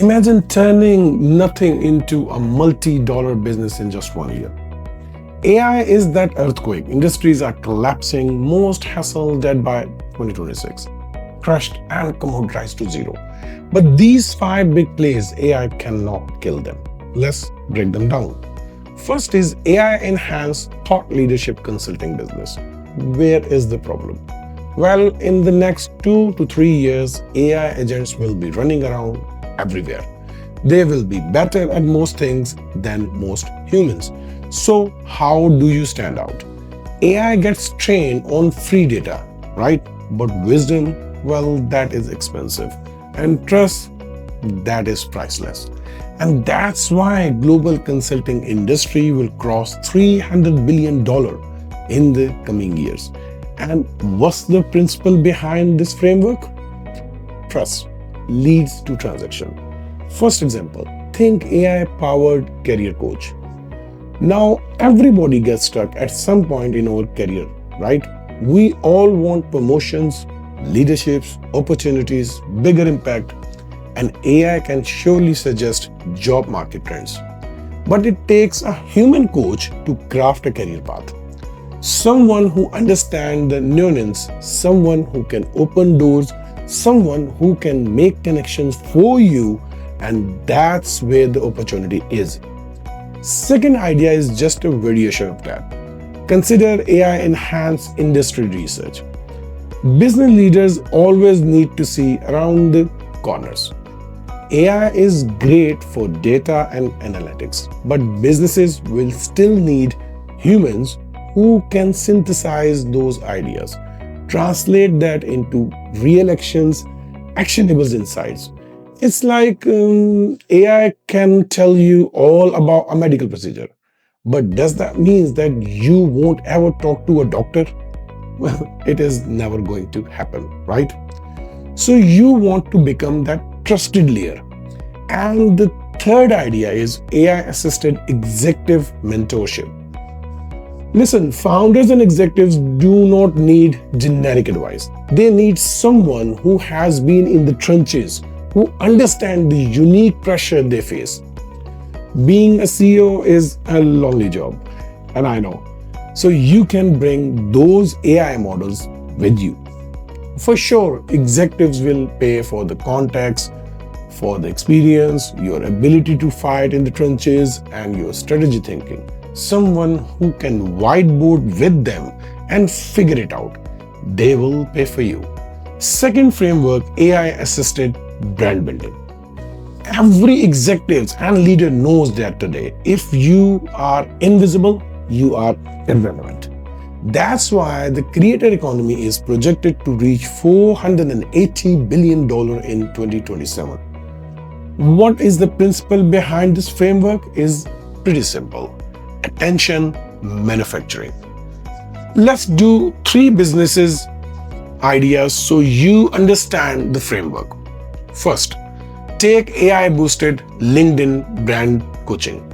Imagine turning nothing into a multi-dollar business in just 1 year. AI is that earthquake. Industries are collapsing, most hassle dead by 2026, crushed and commoditized to zero. But these five big plays, AI cannot kill them. Let's break them down. First is AI-enhanced thought leadership consulting business. Where is the problem? Well, in the next 2 to 3 years, AI agents will be running around everywhere. They will be better at most things than most humans. So how do you stand out? AI gets trained on free data, right? But wisdom, well, that is expensive. And trust, that is priceless. And that's why global consulting industry will cross $300 billion in the coming years. And what's the principle behind this framework? Trust leads to transaction. First example, think AI-powered career coach. Now, everybody gets stuck at some point in our career, right? We all want promotions, leaderships, opportunities, bigger impact, and AI can surely suggest job market trends. But it takes a human coach to craft a career path. Someone who understands the nuance, someone who can open doors, someone who can make connections for you, and that's where the opportunity is. Second idea is just a variation of that. Consider AI-enhanced industry research. Business leaders always need to see around the corners. AI is great for data and analytics, but businesses will still need humans who can synthesize those ideas, translate that into real actions, actionable insights. It's like AI can tell you all about a medical procedure, but does that mean that you won't ever talk to a doctor? Well, it is never going to happen, right? So you want to become that trusted layer. And the third idea is AI-assisted executive mentorship. Listen, founders and executives do not need generic advice. They need someone who has been in the trenches, who understands the unique pressure they face. Being a CEO is a lonely job, and I know. So you can bring those AI models with you. For sure, executives will pay for the context, for the experience, your ability to fight in the trenches, and your strategy thinking. Someone who can whiteboard with them and figure it out. They will pay for you. Second framework, AI-assisted brand building. Every executive and leader knows that today, if you are invisible, you are irrelevant. That's why the creator economy is projected to reach $480 billion in 2027. What is the principle behind this framework is pretty simple. Attention manufacturing. Let's do 3 businesses ideas so you understand the framework. First, take AI-boosted LinkedIn brand coaching.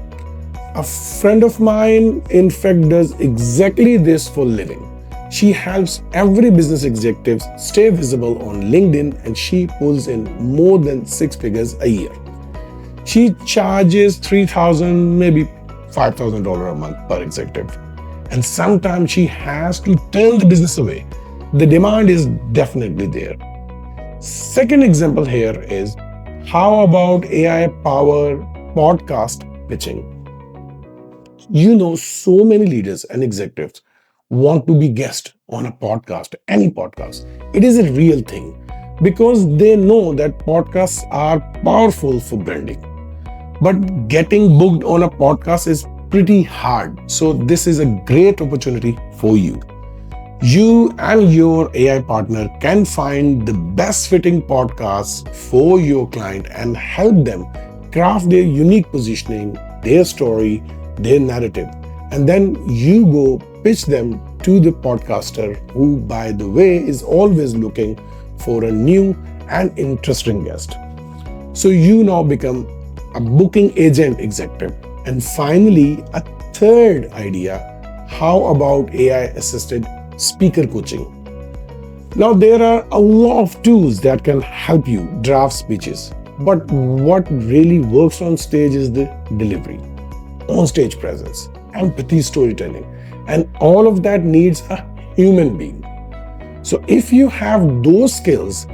A friend of mine, in fact, does exactly this for a living. She helps every business executive stay visible on LinkedIn, and she pulls in more than 6 figures a year. She charges $3,000, maybe $5,000 a month per executive. And sometimes she has to turn the business away. The demand is definitely there. Second example here is, how about AI-powered podcast pitching? You know, so many leaders and executives want to be guests on a podcast, any podcast. It is a real thing because they know that podcasts are powerful for branding. But getting booked on a podcast is pretty hard. So this is a great opportunity for you. You and your AI partner can find the best fitting podcasts for your client and help them craft their unique positioning, their story, their narrative. And then you go pitch them to the podcaster who, by the way, is always looking for a new and interesting guest. So you now become a booking agent executive. And finally, a third idea, how about AI-assisted speaker coaching? Now, there are a lot of tools that can help you draft speeches, But what really works on stage is the delivery, on-stage presence, empathy, storytelling, and all of that needs a human being. So if you have those skills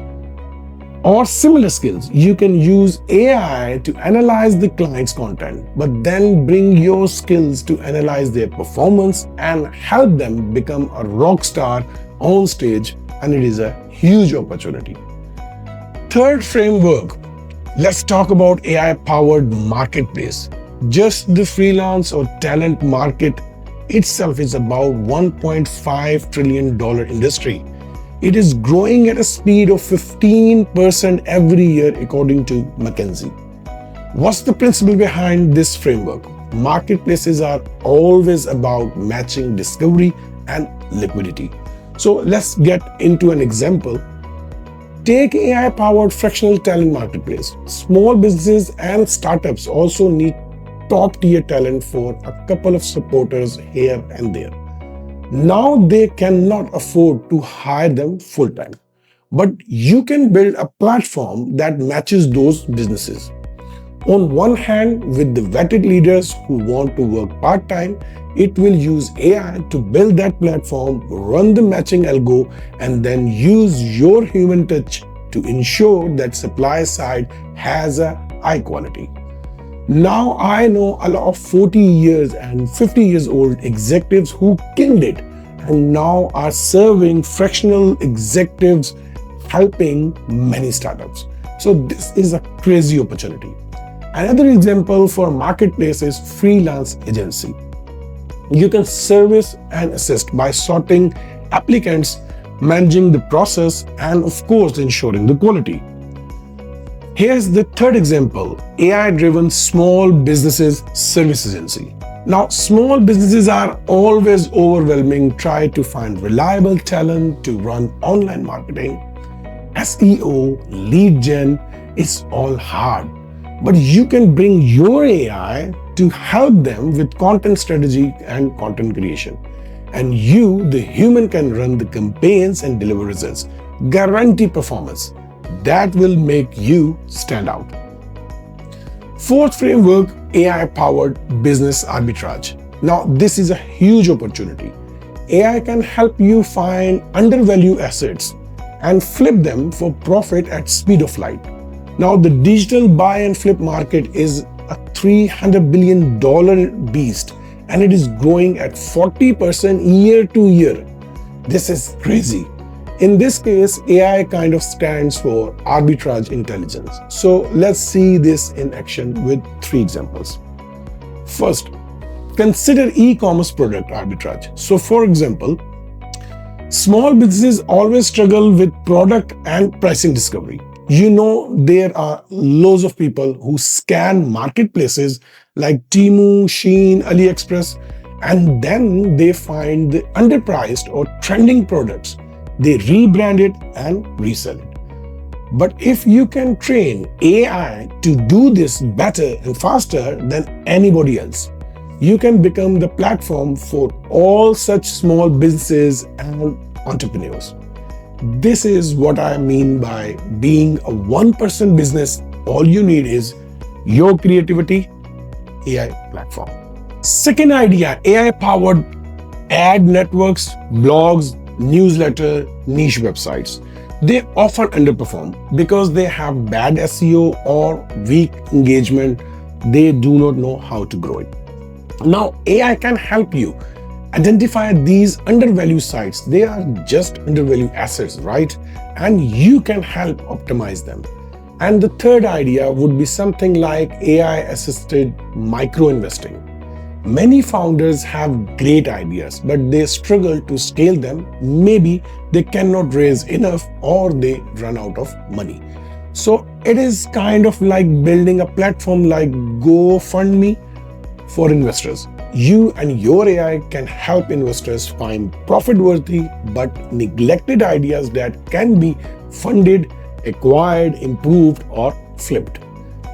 or similar skills, you can use AI to analyze the client's content, but then bring your skills to analyze their performance and help them become a rock star on stage, and it is a huge opportunity. Third framework, let's talk about AI-powered marketplace. Just the freelance or talent market itself is about $1.5 trillion industry. It is growing at a speed of 15% every year according to McKinsey. What's the principle behind this framework? Marketplaces are always about matching discovery and liquidity. So let's get into an example. Take AI-powered fractional talent marketplace. Small businesses and startups also need top-tier talent for a couple of supporters here and there. Now they cannot afford to hire them full-time, but you can build a platform that matches those businesses. On one hand, with the vetted leaders who want to work part-time, it will use AI to build that platform, run the matching algo, and then use your human touch to ensure that supply side has a high quality. Now I know a lot of 40 years and 50 years old executives who killed it and now are serving fractional executives, helping many startups. So this is a crazy opportunity. Another example for marketplace is freelance agency. You can service and assist by sorting applicants, managing the process, and of course ensuring the quality. Here's the third example, AI-driven small businesses service agency. Now, small businesses are always overwhelming. Try to find reliable talent to run online marketing, SEO, lead gen. It's all hard. But you can bring your AI to help them with content strategy and content creation. And you, the human, can run the campaigns and deliver results. Guarantee performance. That will make you stand out. Fourth framework, AI-powered business arbitrage. Now, this is a huge opportunity. AI can help you find undervalued assets and flip them for profit at speed of light. Now, the digital buy and flip market is a $300 billion beast, and it is growing at 40% year to year. This is crazy. In this case, AI kind of stands for arbitrage intelligence. So let's see this in action with 3 examples. First, consider e-commerce product arbitrage. So for example, small businesses always struggle with product and pricing discovery. You know, there are loads of people who scan marketplaces like Temu, Shein, AliExpress, and then they find the underpriced or trending products. They rebrand it and resell it. But if you can train AI to do this better and faster than anybody else, you can become the platform for all such small businesses and entrepreneurs. This is what I mean by being a one-person business. All you need is your creativity, AI platform. Second idea, AI-powered ad networks, blogs, newsletter, niche websites. They often underperform because they have bad SEO or weak engagement. They do not know how to grow it. Now, AI can help you identify these undervalued sites. They are just undervalued assets, right? And you can help optimize them. And the third idea would be something like AI-assisted micro-investing. Many founders have great ideas, but they struggle to scale them. Maybe they cannot raise enough or they run out of money. So it is kind of like building a platform like GoFundMe for investors. You and your AI can help investors find profit-worthy but neglected ideas that can be funded, acquired, improved, or flipped.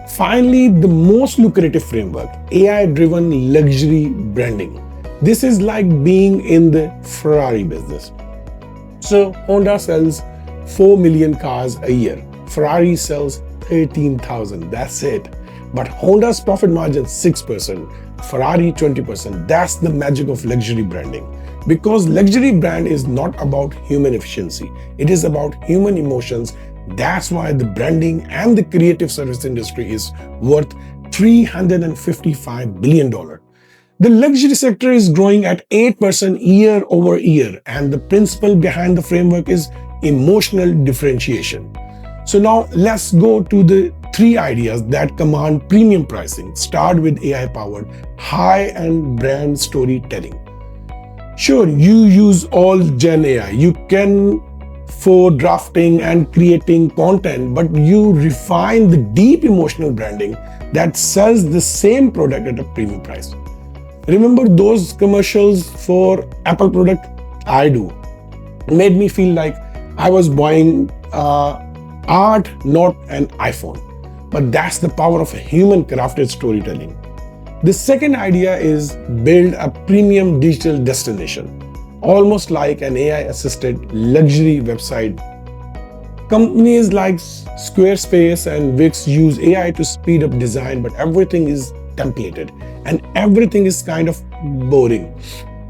Finally, the most lucrative framework, AI-driven luxury branding. This is like being in the Ferrari business. So Honda sells 4 million cars a year. Ferrari sells 13,000. That's it. But Honda's profit margin 6%, Ferrari 20%. That's the magic of luxury branding. Because luxury brand is not about human efficiency. It is about human emotions. That's why the branding and the creative service industry is worth $355 billion. The luxury sector is growing at 8% year over year, and the principle behind the framework is emotional differentiation. So now let's go to the three ideas that command premium pricing. Start with AI-powered high-end brand storytelling. Sure, you use all Gen AI. You can for drafting and creating content, but you refine the deep emotional branding that sells the same product at a premium price. Remember those commercials for Apple product? I do. It made me feel like I was buying art, not an iPhone. But that's the power of a human crafted storytelling. The second idea is build a premium digital destination, almost like an AI-assisted luxury website. Companies like Squarespace and Wix use AI to speed up design, but everything is templated and everything is kind of boring.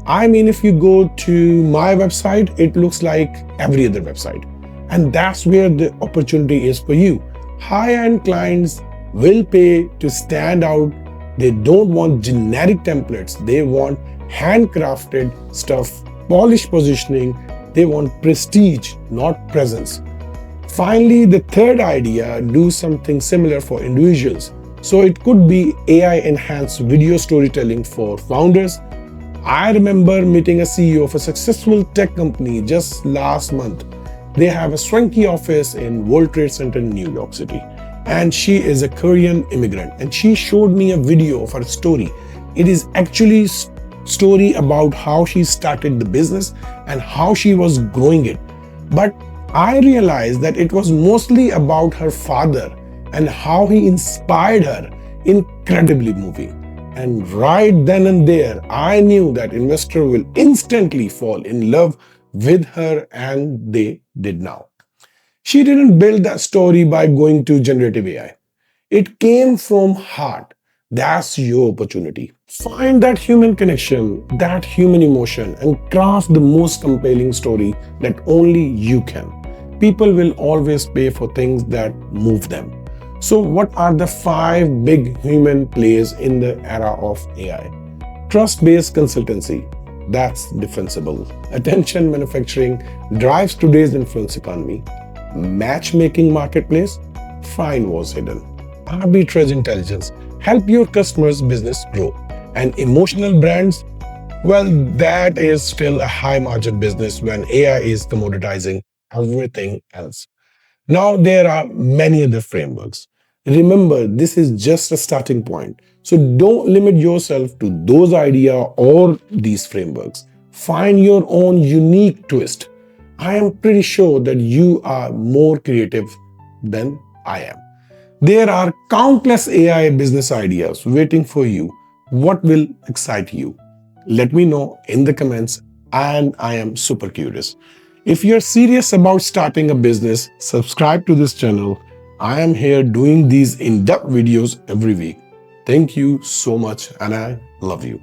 I mean, if you go to my website, it looks like every other website. And that's where the opportunity is for you. High-end clients will pay to stand out. They don't want generic templates. They want handcrafted stuff, polished positioning. They want prestige, not presence. Finally, the third idea, do something similar for individuals. So it could be AI-enhanced video storytelling for founders. I remember meeting a CEO of a successful tech company just last month. They have a swanky office in World Trade Center in New York City. And she is a Korean immigrant. And she showed me a video of her story. It is actually a story about how she started the business and how she was growing it. But I realized that it was mostly about her father and how he inspired her. Incredibly moving. And right then and there, I knew that investor will instantly fall in love with her, and they did now. She didn't build that story by going to generative AI. It came from heart. That's your opportunity. Find that human connection, that human emotion, and craft the most compelling story that only you can. People will always pay for things that move them. So what are the 5 big human plays in the era of AI? Trust-based consultancy. That's defensible. Attention manufacturing drives today's influence economy. Matchmaking marketplace. Fine was hidden. Arbitrage intelligence. Help your customers' business grow. And emotional brands. Well, that is still a high margin business when AI is commoditizing everything else. Now there are many other frameworks. Remember, this is just a starting point. So don't limit yourself to those ideas or these frameworks. Find your own unique twist. I am pretty sure that you are more creative than I am. There are countless AI business ideas waiting for you. What will excite you? Let me know in the comments, and I am super curious. If you're serious about starting a business, subscribe to this channel. I am here doing these in-depth videos every week. Thank you so much, and I love you.